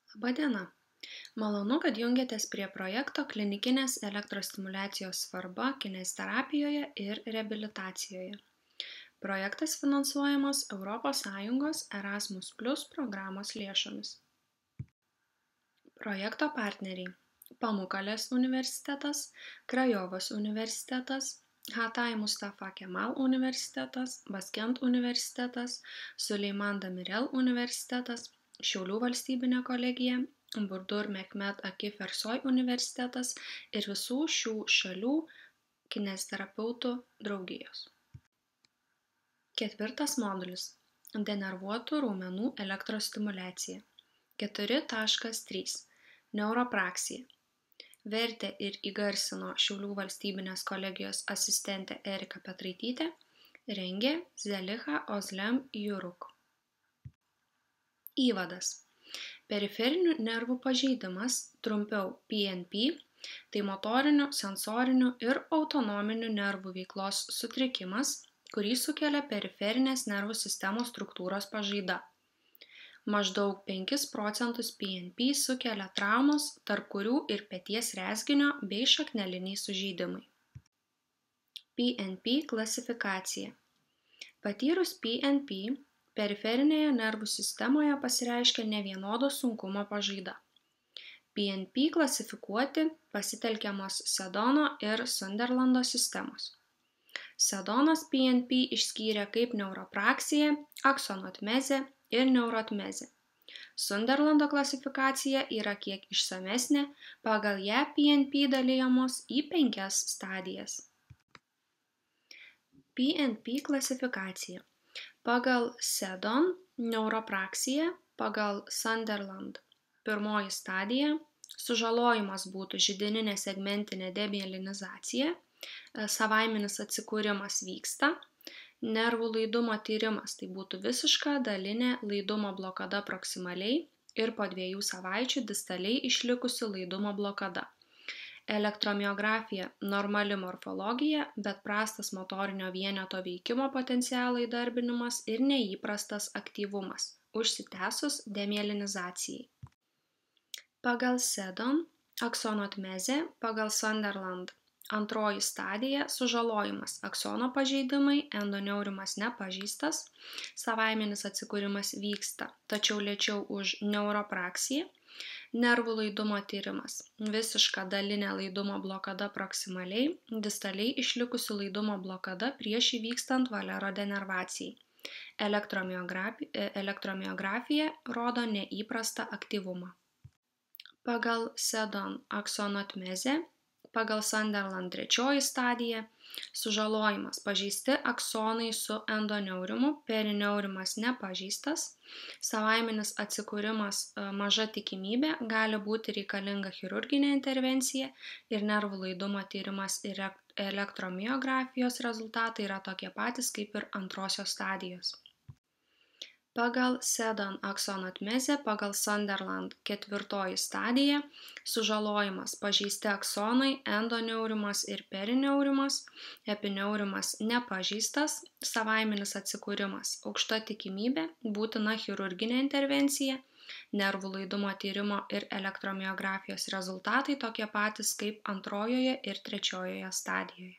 Labadiena. Malonu, kad jungiatės prie projekto klinikinės elektrostimuliacijos svarba kineziterapijoje ir reabilitacijoje. Projektas finansuojamas ES Erasmus Plus programos lėšomis. Projekto partneriai: Pamukalės universitetas, Krajovos universitetas, Hatay Mustafa Kemal universitetas, Baskent universitetas, Suleiman Demirel universitetas, Šiaulių valstybinė kolegija, Burdur Mehmet Akif Ersoy universitetas ir visų šių šalių kineziterapeutų draugijos. Ketvirtas modulis – denervuotų raumenų elektrostimuliacija. 4.3 – neuropraksija. Vertė ir įgarsino Šiaulių valstybinės kolegijos asistentė Erika Petraitytė, rengė Zeliha Ozlem Juruk. Įvadas. Periferinių nervų pažeidimas, trumpiau PNP, tai motorinių, sensorinių ir autonominių nervų veiklos sutrikimas, kurį sukelia periferinės nervų sistemos struktūros pažaida. Maždaug 5% PNP sukelia traumos, tarp kurių ir peties rezginio bei šakneliniai sužeidimai. PNP klasifikacija. Patyrus PNP, periferinėje nervų sistemoje pasireiškia nevienodo sunkumo pažaida. PNP klasifikuoti pasitelkiamos Sedono ir Sunderlando sistemos. Sedonas PNP išskyrė kaip neuropraksiją, aksonotmezę ir neurotmezę. Sunderlando klasifikacija yra kiek išsamesnė, pagal ją PNP dalijamos į 5 stadijas. PNP klasifikacija. Pagal Sedon neuropraksija, pagal Sunderland. Pirmoji stadija – sužalojimas būtų židininė segmentinė demielinizacija, savaiminis atsikūrimas vyksta, nervų laidumo tyrimas, tai būtų visiška dalinė laidumo blokada proksimaliai ir po 2 savaičių distaliai išlikusi laidumo blokada. Elektromiografija – normali morfologija, bet prastas motorinio vieneto veikimo potencialo įdarbinimas ir neįprastas aktyvumas, užsitęsus demielinizacijai. Pagal Sedon aksonotmezė, pagal Sunderland. Antroji stadija – sužalojimas, aksono pažeidimai, endoneurimas nepažeistas, savaiminis atsikūrimas vyksta, tačiau lėčiau už neuropraksiją, nervų laidumo tyrimas, visiška dalinė laidumo blokada proksimaliai, distaliai išlikusi laidumo blokada prieš įvykstant valero denervacijai. Elektromiografija rodo neįprastą aktyvumą. Pagal Sedon aksonotmezė, pagal Sunderland 3 stadija – sužalojimas, pažeisti aksonai su endoneurimu, perineurimas nepažeistas, savaiminis atsikūrimas maža tikimybė, gali būti reikalinga chirurginė intervencija ir nervų laidumo tyrimas ir elektromiografijos rezultatai yra tokie patys kaip ir antrosios stadijos. Pagal Sedon aksonotmezė, pagal Sunderland 4 stadija – sužalojimas, pažeisti aksonai, endoneurimas ir perineurimas, epineurimas nepažeistas, savaiminis atsikūrimas, aukšta tikimybė, būtina chirurginė intervencija, nervų laidumo tyrimo ir elektromiografijos rezultatai tokie patys kaip antrojoje ir 3 stadijoje.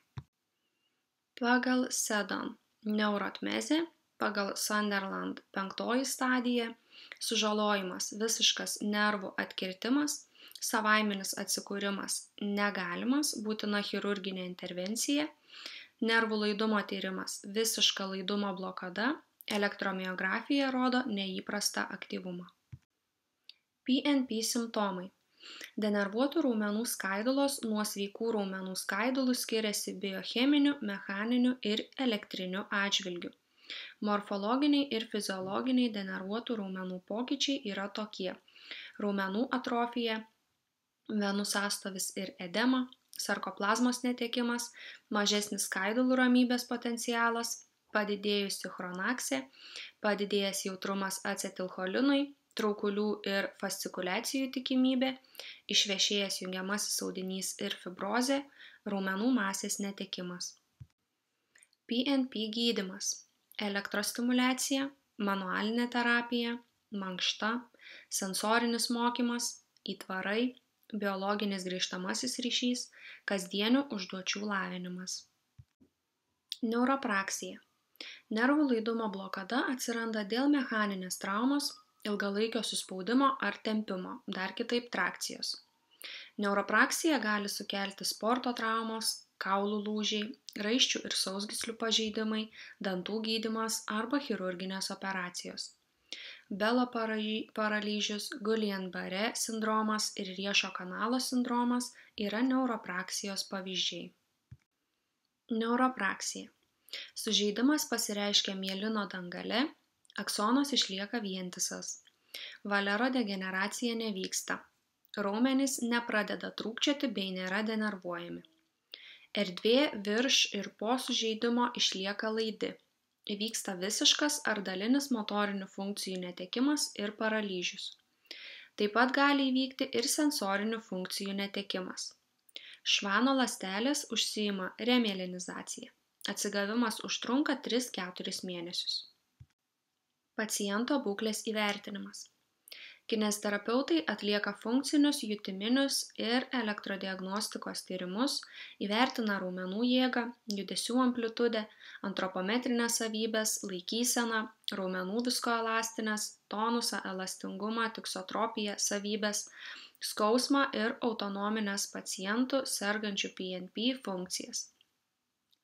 Pagal Sedon neurotmezė, pagal Sunderland 5 stadija – sužalojimas, visiškas nervų atkirtimas, savaiminis atsikūrimas negalimas, būtina chirurginė intervencija, nervų laidumo tyrimas, visiška laidumo blokada, elektromiografija rodo neįprastą aktyvumą. PNP simptomai. Denervuotų raumenų skaidulos nuo sveikų raumenų skaidulų skiriasi biocheminiu, mechaniniu ir elektriniu atžvilgiu. Morfologiniai ir fiziologiniai denervuotų raumenų pokyčiai yra tokie: raumenų atrofija, venų sąstovis ir edema, sarkoplazmos netekimas, mažesnis skaidulų ramybės potencialas, padidėjusi chronaksė, padidėjęs jautrumas acetilcholinui, traukulių ir fascikuliacijų tikimybė, išvešėjęs jungiamasis audinys ir fibrozė, raumenų masės netekimas. PNP gydymas. Elektrostimuliacija, manualinė terapija, mankšta, sensorinis mokymas, įtvarai, biologinis grįžtamasis ryšys, kasdienių užduočių lavinimas. Neuropraksija. Nervų laidumo blokada atsiranda dėl mechaninės traumos, ilgalaikio suspaudimo ar tempimo, dar kitaip trakcijos. Neuropraksija gali sukelti sporto traumos, kaulų lūžiai, raiščių ir sausgyslių pažeidimai, dantų gydymas arba chirurginės operacijos. Belo paralyžius, Guillain-Barré sindromas ir riešo kanalo sindromas yra neuropraksijos pavyzdžiai. Neuropraksija. Sužeidimas pasireiškia mielino dangale, aksonas išlieka vientisas. Valero degeneracija nevyksta. Raumenys nepradeda trūkčioti bei nėra denervuojami. Erdvė virš ir po sužeidimo išlieka laidi. Įvyksta visiškas ar dalinis motorinių funkcijų netekimas ir paralyžius. Taip pat gali įvykti ir sensorinių funkcijų netekimas. Švano ląstelės užsiima remielinizacija. Atsigavimas užtrunka 3-4 mėnesius. Paciento būklės įvertinimas. Kineziterapeutai atlieka funkcinius, jutiminius ir elektrodiagnostikos tyrimus, įvertina raumenų jėgą, judesių amplitudę, antropometrinės savybės, laikyseną, raumenų viskoelastinės, tonusą, elastingumą, tiksotropiją, savybės, skausmą ir autonominės pacientų sergančių PNP funkcijas.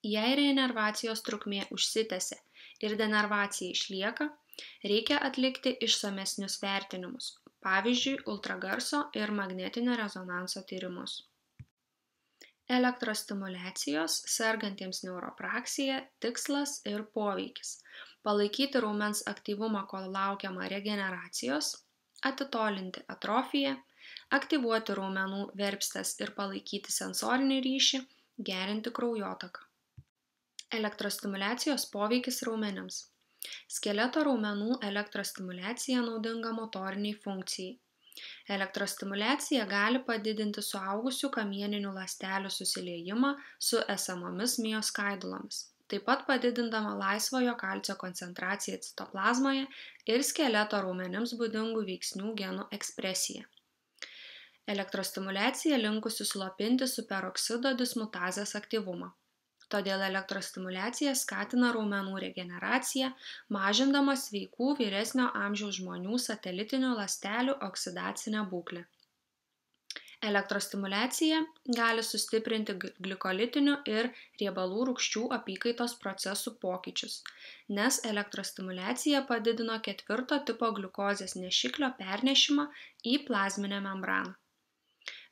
Jei reinervacijos trukmė užsitęsia ir denervacija išlieka, reikia atlikti išsamesnius vertinimus, pavyzdžiui, ultragarso ir magnetinio rezonanso tyrimus. Elektrostimuliacijos sergantiems neuropraksija tikslas ir poveikis – palaikyti raumens aktyvumą, kol laukiama regeneracijos, atitolinti atrofiją, aktyvuoti raumenų verpstes ir palaikyti sensorinį ryšį, gerinti kraujotaką. Elektrostimuliacijos poveikis raumenims. Skeleto raumenų elektrostimuliacija naudinga motoriniai funkcijai. Elektrostimuliacija gali padidinti suaugusių kamieninių ląstelių susiliejimą su esamomis mioskaidulomis, taip pat padidindama laisvojo kalcio koncentraciją citoplazmoje ir skeleto raumenims būdingų veiksnių genų ekspresiją. Elektrostimuliacija linkusi slopinti superoksido dismutazės aktyvumą. Todėl elektrostimuliacija skatina raumenų regeneraciją, mažindama sveikų vyresnio amžiaus žmonių satelitinių ląstelių oksidacinę būklę. Elektrostimuliacija gali sustiprinti glikolitinių ir riebalų rūgščių apykaitos procesų pokyčius, nes elektrostimuliacija padidino 4 tipo gliukozės nešiklio pernešimą į plazminę membraną.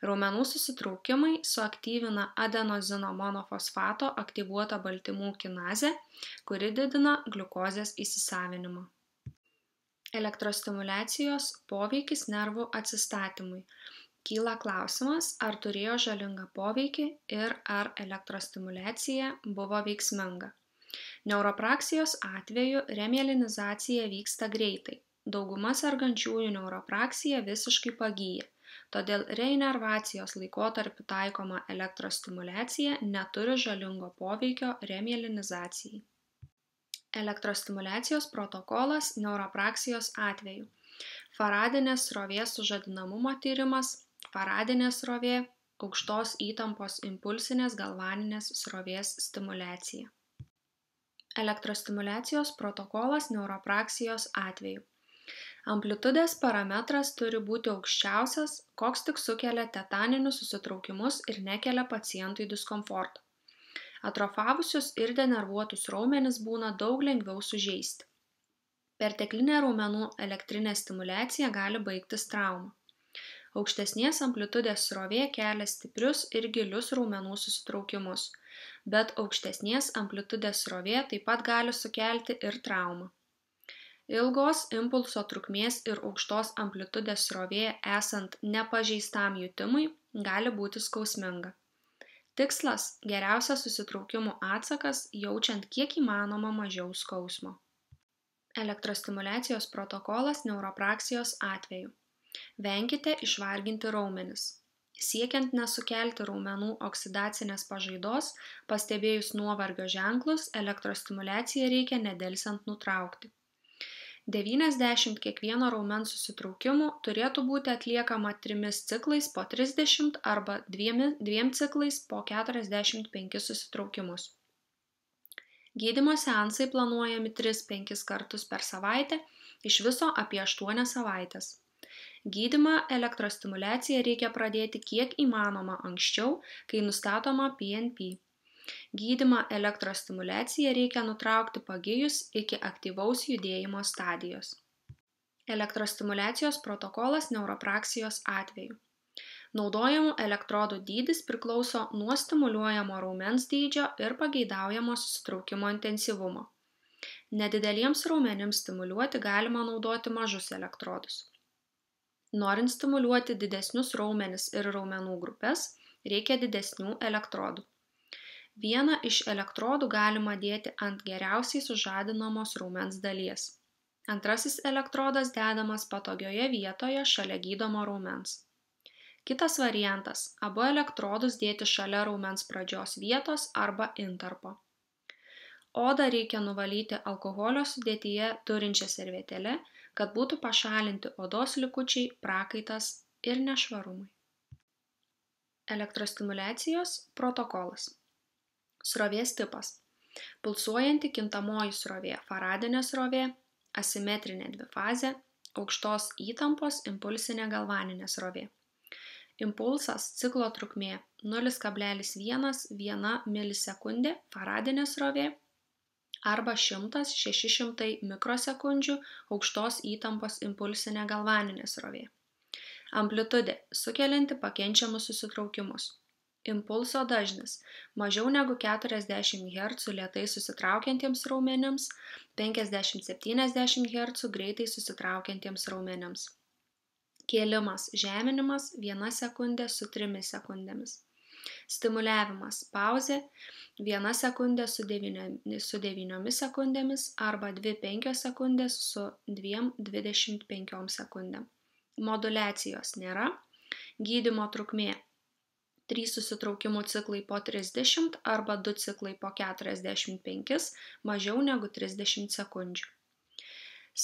Raumenų susitraukimai suaktyvina adenozino monofosfato aktyvuotą baltymų kinazę, kuri didina gliukozės įsisavinimą. Elektrostimuliacijos poveikis nervų atsistatymui. Kyla klausimas, ar turėjo žalingą poveikį ir ar elektrostimuliacija buvo veiksminga. Neuropraksijos atveju remielinizacija vyksta greitai. Dauguma sergančiųjų neuropraksija visiškai pagyja. Todėl reinervacijos laikotarpiu taikoma elektrostimuliacija neturi žalingo poveikio remielinizacijai. Elektrostimuliacijos protokolas neuropraksijos atveju. Faradinės srovės sužadinamumo tyrimas, faradinė srovė, aukštos įtampos impulsinės galvaninės srovės stimuliacija. Elektrostimuliacijos protokolas neuropraksijos atveju. Amplitudės parametras turi būti aukščiausias, koks tik sukelia tetaninius susitraukimus ir nekelia pacientui diskomforto. Atrofavusius ir denervuotus raumenis būna daug lengviau sužeisti. Perteklinė raumenų elektrinė stimuliacija gali baigtis trauma. Aukštesnės amplitudės srovė kelia stiprius ir gilius raumenų susitraukimus, bet aukštesnės amplitudės srovė taip pat gali sukelti ir traumą. Ilgos impulso trukmės ir aukštos amplitudės srovė esant nepažeistam jutimui gali būti skausminga. Tikslas – geriausias susitraukimų atsakas, jaučiant kiek įmanoma mažiau skausmo. Elektrostimuliacijos protokolas neuropraksijos atveju. Venkite išvarginti raumenis. Siekiant nesukelti raumenų oksidacinės pažaidos, pastebėjus nuovargio ženklus, elektrostimuliaciją reikia nedelsiant nutraukti. 90 kiekvieno raumens susitraukimų turėtų būti atliekama 3 ciklais po 30 arba 2 ciklais po 45 susitraukimus. Gydymo seansai planuojami 3-5 kartus per savaitę, iš viso apie 8 savaites. Gydymą elektrostimuliacija reikia pradėti kiek įmanoma anksčiau, kai nustatoma PNP. Gydymą elektrostimuliacija reikia nutraukti pagijus iki aktyvaus judėjimo stadijos. Elektrostimuliacijos protokolas neuropraksijos atveju. Naudojamų elektrodų dydis priklauso nuo stimuliuojamo raumens dydžio ir pageidaujamo susitraukimo intensyvumo. Nedideliems raumenims stimuliuoti galima naudoti mažus elektrodus. Norint stimuliuoti didesnius raumenis ir raumenų grupes, reikia didesnių elektrodų. Vieną iš elektrodų galima dėti ant geriausiai sužadinamos raumens dalies. Antrasis elektrodas dedamas patogioje vietoje šalia gydomo raumens. Kitas variantas – abu elektrodus dėti šalia raumens pradžios vietos arba intarpo. Odą reikia nuvalyti alkoholio sudėtyje turinčia servetėle, kad būtų pašalinti odos likučiai, prakaitas ir nešvarumai. Elektrostimuliacijos protokolas. Srovės tipas. Pulsuojanti kintamoji srovė, faradinė srovė, asimetrinė dvifazė, aukštos įtampos impulsinė galvaninė srovė. Impulsas ciklo trukmė 0,1 milisekundė faradinė srovė arba 100-600 mikrosekundžių aukštos įtampos impulsinė galvaninė srovė. Amplitudė sukelianti pakenčiamus susitraukimus. Impulso dažnis mažiau negu 40 Hz lėtai susitraukiantiems raumenims, 50-70 Hz greitai susitraukiantiems raumenims. Kėlimas, žeminimas 1 sekundė su 3 sekundėmis. Stimuliavimas, pauzė 1 sekundė su 9 sekundėmis arba 2-5 sekundės su 2-25 sekundėm. Moduliacijos nėra. Gydymo trukmė 3 susitraukimų ciklai po 30 arba 2 ciklai po 45, mažiau negu 30 sekundžių.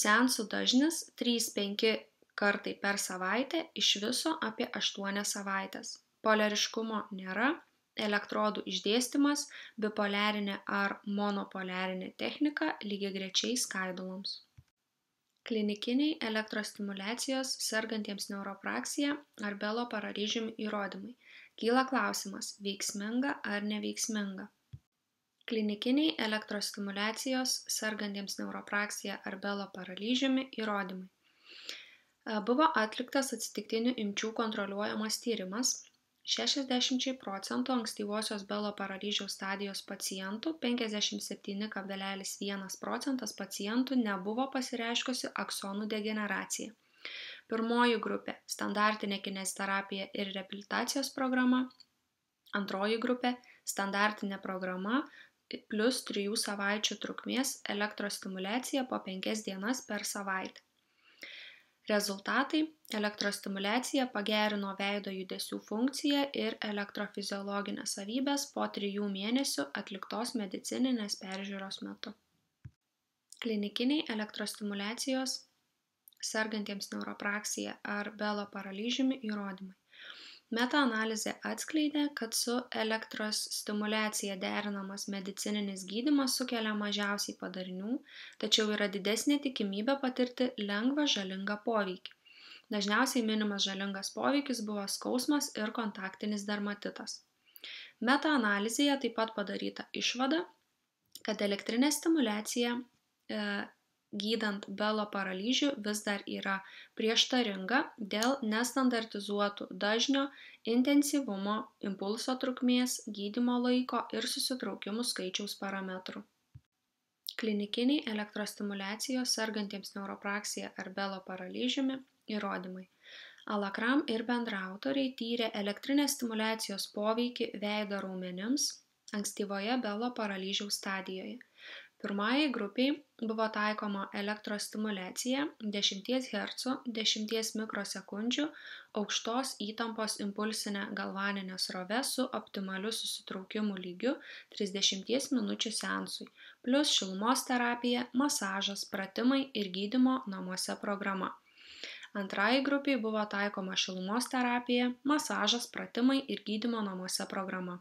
Seansų dažnis 3-5 kartai per savaitę, iš viso apie 8 savaitės. Poliariškumo nėra, elektrodų išdėstymas bipoliarinė ar monopoliarinė technika lygiagrečiai skaiduloms. Klinikiniai elektrostimuliacijos sergantiems neuropraksija ar Belo paralyžiumi įrodymai. Kyla klausimas, veiksminga ar neveiksminga. Klinikiniai elektrostimuliacijos sergantiems neuropraksija ar Belo paralyžiumi įrodymai. Buvo atliktas atsitiktinių imčių kontroliuojamas tyrimas. 60% ankstyvosios Belo paralyžiaus stadijos pacientų, 57,1% pacientų nebuvo pasireiškusi aksonų degeneracija. Pirmoji grupė – standartinė kineziterapija ir reabilitacijos programa. Antroji grupė – standartinė programa plus 3 savaičių trukmės elektrostimuliacija po 5 dienas per savaitę. Rezultatai – elektrostimuliacija pagerino veido judesių funkciją ir elektrofiziologinės savybės po 3 mėnesių atliktos medicininės peržiūros metu. Klinikiniai elektrostimuliacijos sergantiems neuropraksija ar Belo paralyžiumi įrodymai. Metaanalizė atskleidė, kad su elektrostimuliacija derinamas medicininis gydymas sukelia mažiausiai padarinių, tačiau yra didesnė tikimybė patirti lengvą žalingą poveikį. Dažniausiai minimas žalingas poveikis buvo skausmas ir kontaktinis dermatitas. Metaanalizėje taip pat padaryta išvada, kad elektrinė stimuliacija gydant Belo paralyžių vis dar yra prieštaringa dėl nestandartizuotų dažnio, intensyvumo, impulso trukmės, gydymo laiko ir susitraukimų skaičiaus parametrų. Klinikiniai elektrostimuliacijos sergantiems neuropraksija ar Belo paralyžiumi įrodymai. Alakram ir bendraautoriai tyrė elektrinės stimuliacijos poveikį veido raumenims ankstyvoje Belo paralyžiaus stadijoje. Pirmajai grupiai buvo taikoma elektrostimuliacija 10 Hz 10 mikrosekundžių aukštos įtampos impulsinė galvaninė srovė su optimaliu susitraukimų lygiu 30 minučių seansui, plus šilumos terapija, masažas, pratimai ir gydymo namuose programa. Antrajai grupiai buvo taikoma šilumos terapija, masažas, pratimai ir gydymo namuose programa.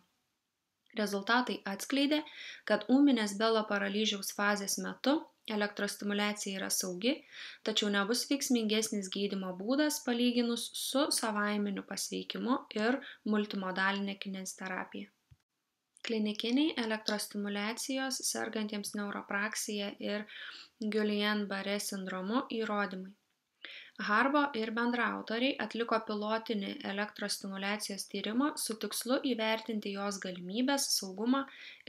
Rezultatai atskleidė, kad ūminės Belo paralyžiaus fazės metu elektrostimuliacija yra saugi, tačiau nebus veiksmingesnis gydymo būdas palyginus su savaiminiu pasveikimu ir multimodaline kineziterapija. Klinikiniai elektrostimuliacijos sergantiems neuropraksija ir Guillain-Barré sindromu įrodymai. Harbo ir bendraautoriai atliko pilotinį elektrostimuliacijos tyrimą su tikslu įvertinti jos galimybes, saugumą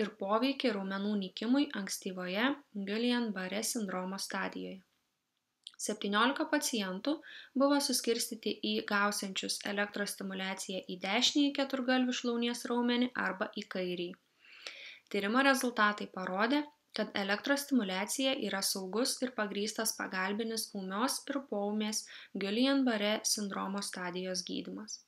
ir poveikį raumenų nykimui ankstyvoje Guillain-Barré sindromo stadijoje. 17 pacientų buvo suskirstyti į gausiančius elektrostimuliaciją į dešinįjį keturgalvių šlaunies raumenį arba į kairįjį. Tyrimo rezultatai parodė, kad elektrostimuliacija yra saugus ir pagrįstas pagalbinis ūmios ir poūmės Guillain-Barré sindromo stadijos gydymas.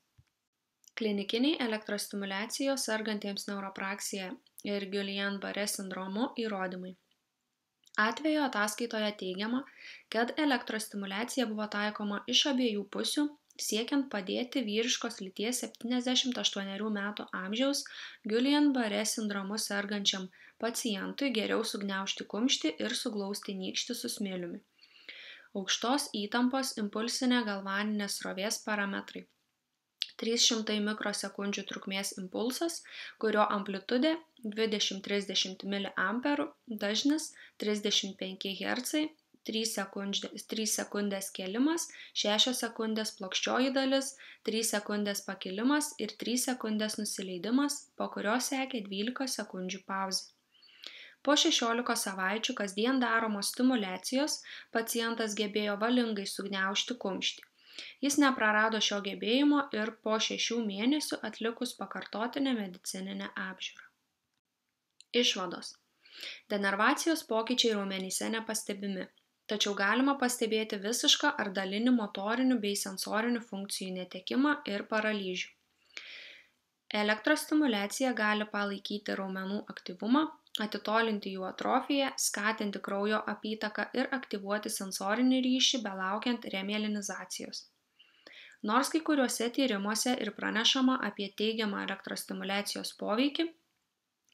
Klinikiniai elektrostimuliacijos sergantiems neuropraksija ir Guillain-Barré sindromu įrodymai. Atvejo ataskaitoje teigiama, kad elektrostimuliacija buvo taikoma iš abiejų pusių, siekiant padėti vyriškos lyties 78 metų amžiaus Guillain-Barré sindromu sergančiam pacientui geriau sugniaužti kumštį ir suglausti nykštį su smiliumi. Aukštos įtampos impulsinė galvaninės srovės parametrai. 300 mikrosekundžių trukmės impulsas, kurio amplitudė 20–30 mA, dažnis 35 Hz, 3 sekundės kėlimas, 6 sekundės plokščioji dalis, 3 sekundės pakilimas ir 3 sekundės nusileidimas, po kurio sekė 12 sekundžių pauzė. Po 16 savaičių kasdien daromos stimuliacijos pacientas gebėjo valingai sugniaužti kumštį. Jis neprarado šio gebėjimo ir po 6 mėnesių atlikus pakartotinę medicininę apžiūrą. Išvados. Denervacijos pokyčiai raumenyse nepastebimi, tačiau galima pastebėti visišką ar dalinį motorinių bei sensorinių funkcijų netekimą ir paralyžių. Elektrostimuliacija gali palaikyti raumenų aktyvumą, atitolinti jų atrofiją, skatinti kraujo apytaką ir aktyvuoti sensorinį ryšį belaukiant remielinizacijos. Nors kai kuriuose tyrimuose ir pranešama apie teigiamą elektrostimuliacijos poveikį,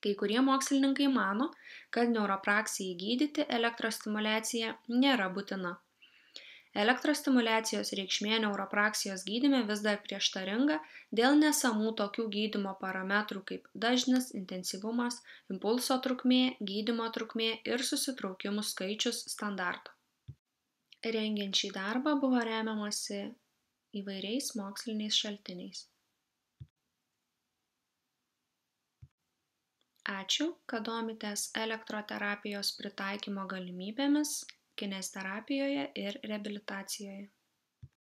kai kurie mokslininkai mano, kad neuropraksijai gydyti elektrostimuliacija nėra būtina. Elektrostimuliacijos reikšmė neuropraksijos gydyme vis dar prieštaringa dėl nesamų tokių gydymo parametrų kaip dažnis, intensyvumas, impulso trukmė, gydymo trukmė ir susitraukimų skaičius standarto. Rengiant šį darbą buvo remiamasi įvairiais moksliniais šaltiniais. Ačiū, kad domitės elektroterapijos pritaikymo galimybėmis kineziterapijoje ir reabilitacijoje.